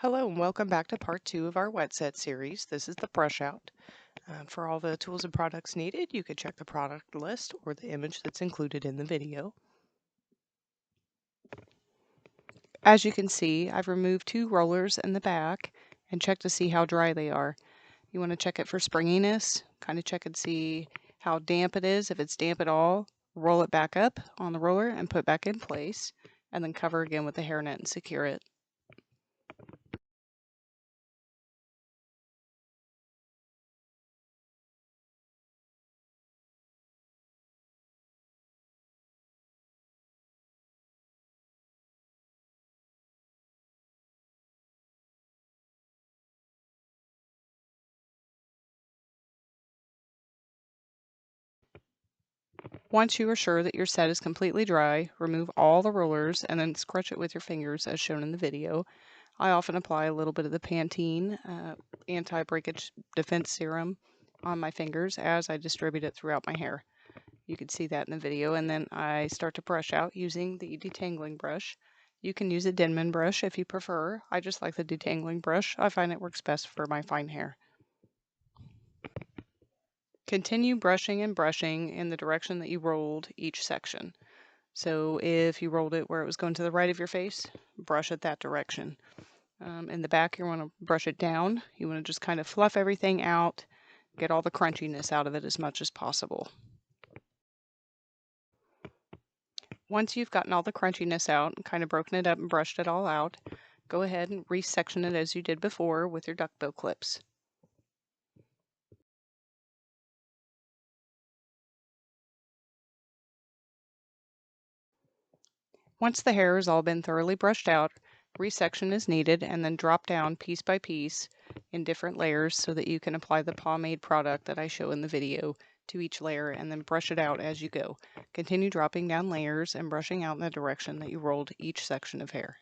Hello and welcome back to part 2 of our wet set series. This is the brush out. For all the tools and products needed, you can check the product list or the image that's included in the video. As you can see, I've removed 2 rollers in the back and checked to see how dry they are. You want to check it for springiness, kind of check and see how damp it is. If it's damp at all, roll it back up on the roller and put back in place, and then cover again with the hairnet and secure it. Once you are sure that your set is completely dry, remove all the rollers and then scrunch it with your fingers as shown in the video. I often apply a little bit of the Pantene anti-breakage defense serum on my fingers as I distribute it throughout my hair. You can see that in the video, and then I start to brush out using the detangling brush. You can use a Denman brush if you prefer. I just like the detangling brush. I find it works best for my fine hair. Continue brushing and brushing in the direction that you rolled each section. So if you rolled it where it was going to the right of your face, brush it that direction. In the back, you want to brush it down. You want to just kind of fluff everything out, get all the crunchiness out of it as much as possible. Once you've gotten all the crunchiness out and kind of broken it up and brushed it all out, go ahead and resection it as you did before with your duckbill clips. Once the hair has all been thoroughly brushed out, resection is needed and then drop down piece by piece in different layers so that you can apply the pomade product that I show in the video to each layer and then brush it out as you go. Continue dropping down layers and brushing out in the direction that you rolled each section of hair.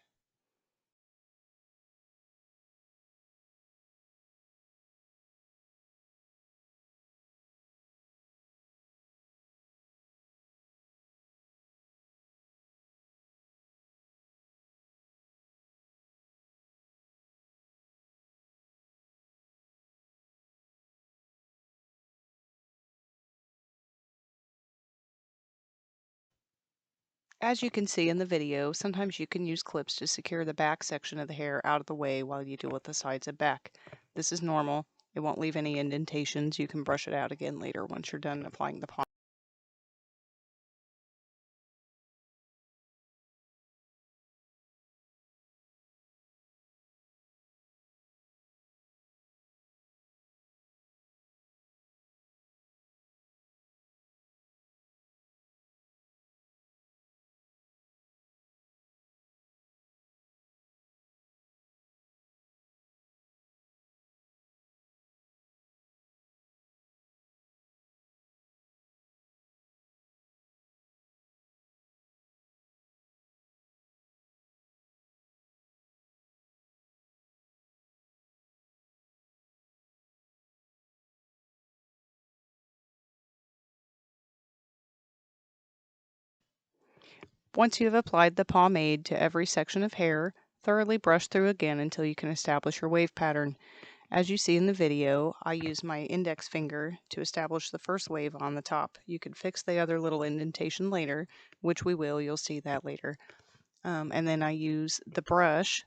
As you can see in the video, sometimes you can use clips to secure the back section of the hair out of the way while you deal with the sides and back. This is normal. It won't leave any indentations. You can brush it out again later once you're done applying the pomade. Once you have applied the pomade to every section of hair, thoroughly brush through again until you can establish your wave pattern. As you see in the video, I use my index finger to establish the first wave on the top. You can fix the other little indentation later, which we will. You'll see that later. And then I use the brush.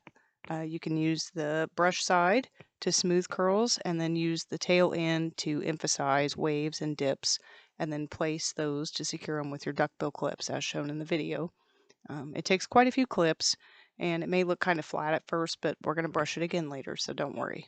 You can use the brush side to smooth curls and then use the tail end to emphasize waves and dips, and then place those to secure them with your duckbill clips as shown in the video. It takes quite a few clips and it may look kind of flat at first, but we're going to brush it again later, so don't worry.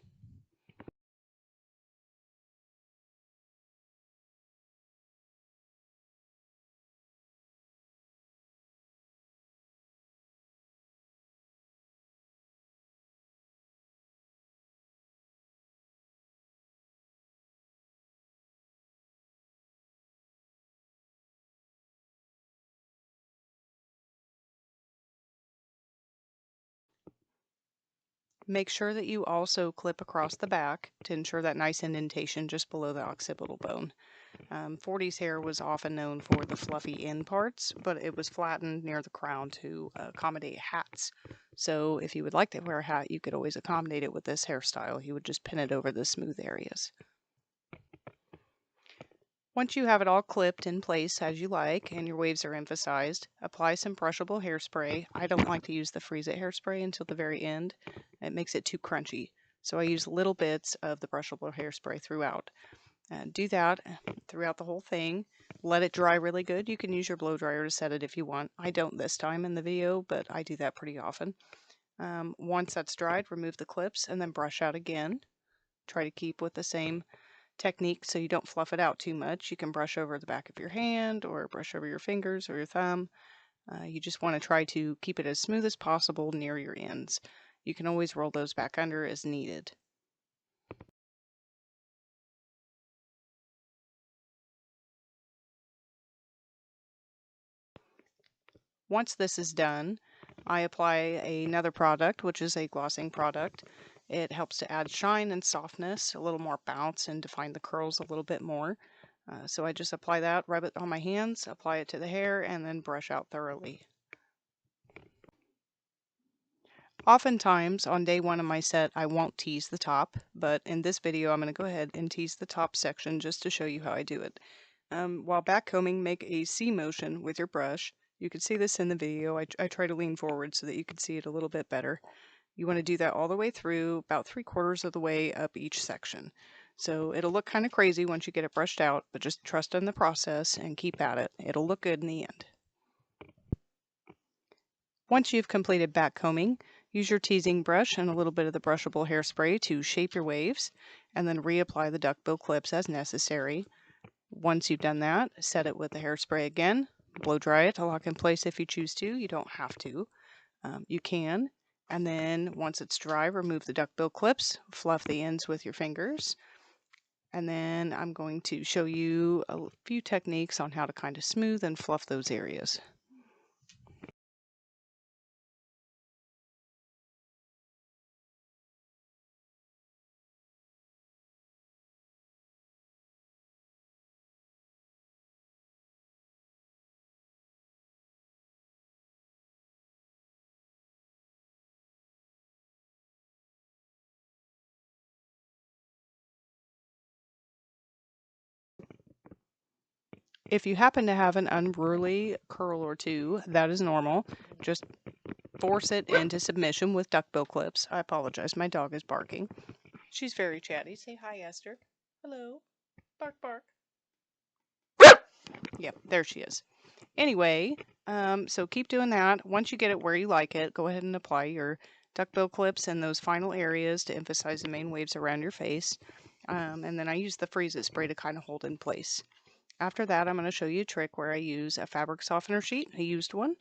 Make sure that you also clip across the back to ensure that nice indentation just below the occipital bone. 40's hair was often known for the fluffy end parts, but it was flattened near the crown to accommodate hats. So if you would like to wear a hat, you could always accommodate it with this hairstyle. You would just pin it over the smooth areas. Once you have it all clipped in place as you like and your waves are emphasized, apply some brushable hairspray. I don't like to use the Freeze It hairspray until the very end. It makes it too crunchy. So I use little bits of the brushable hairspray throughout. Do that throughout the whole thing. Let it dry really good. You can use your blow dryer to set it if you want. I don't this time in the video, but I do that pretty often. Once that's dried, remove the clips and then brush out again. Try to keep with the same technique so you don't fluff it out too much. You can brush over the back of your hand or brush over your fingers or your thumb. You just want to try to keep it as smooth as possible near your ends. You can always roll those back under as needed. Once this is done, I apply another product, which is a glossing product. It helps to add shine and softness, a little more bounce, and define the curls a little bit more. So I just apply that, rub it on my hands, apply it to the hair, and then brush out thoroughly. Oftentimes on day one of my set, I won't tease the top, but in this video, I'm going to go ahead and tease the top section just to show you how I do it. While backcombing, make a C motion with your brush. You can see this in the video. I try to lean forward so that you can see it a little bit better. You want to do that all the way through, about 3/4 of the way up each section. So it'll look kind of crazy once you get it brushed out, but just trust in the process and keep at it. It'll look good in the end. Once you've completed backcombing, use your teasing brush and a little bit of the brushable hairspray to shape your waves, and then reapply the duckbill clips as necessary. Once you've done that, set it with the hairspray again, blow dry it to lock in place if you choose to. You don't have to. You can. And then once it's dry, remove the duckbill clips, fluff the ends with your fingers. And then I'm going to show you a few techniques on how to kind of smooth and fluff those areas. If you happen to have an unruly curl or two, that is normal. Just force it into submission with duckbill clips. I apologize, my dog is barking. She's very chatty. Say hi, Esther. Hello. Bark, bark. Yep, there she is. Anyway, so keep doing that. Once you get it where you like it, go ahead and apply your duckbill clips in those final areas to emphasize the main waves around your face. And then I use the Freeze It spray to kind of hold in place. After that, I'm going to show you a trick where I use a fabric softener sheet, a used one.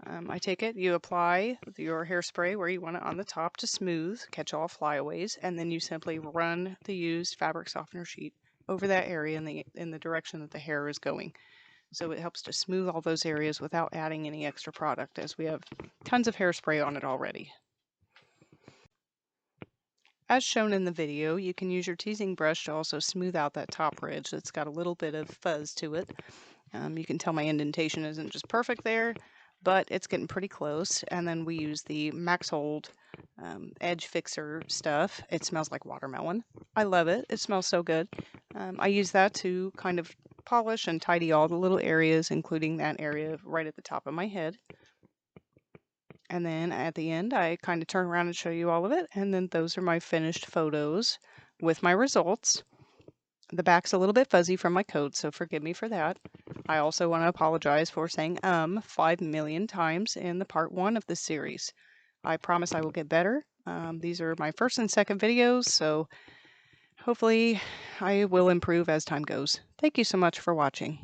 I take it, you apply your hairspray where you want it on the top to smooth, catch all flyaways, and then you simply run the used fabric softener sheet over that area in the direction that the hair is going. So it helps to smooth all those areas without adding any extra product, as we have tons of hairspray on it already. As shown in the video, you can use your teasing brush to also smooth out that top ridge that's got a little bit of fuzz to it. You can tell my indentation isn't just perfect there, but it's getting pretty close. And then we use the Max Hold edge fixer stuff. It smells like watermelon. I love it. It smells so good. I use that to kind of polish and tidy all the little areas, including that area right at the top of my head. And then at the end, I kind of turn around and show you all of it. And then those are my finished photos with my results. The back's a little bit fuzzy from my coat, so forgive me for that. I also want to apologize for saying 5 million times in the part 1 of this series. I promise I will get better. These are my first and second videos, so hopefully I will improve as time goes. Thank you so much for watching.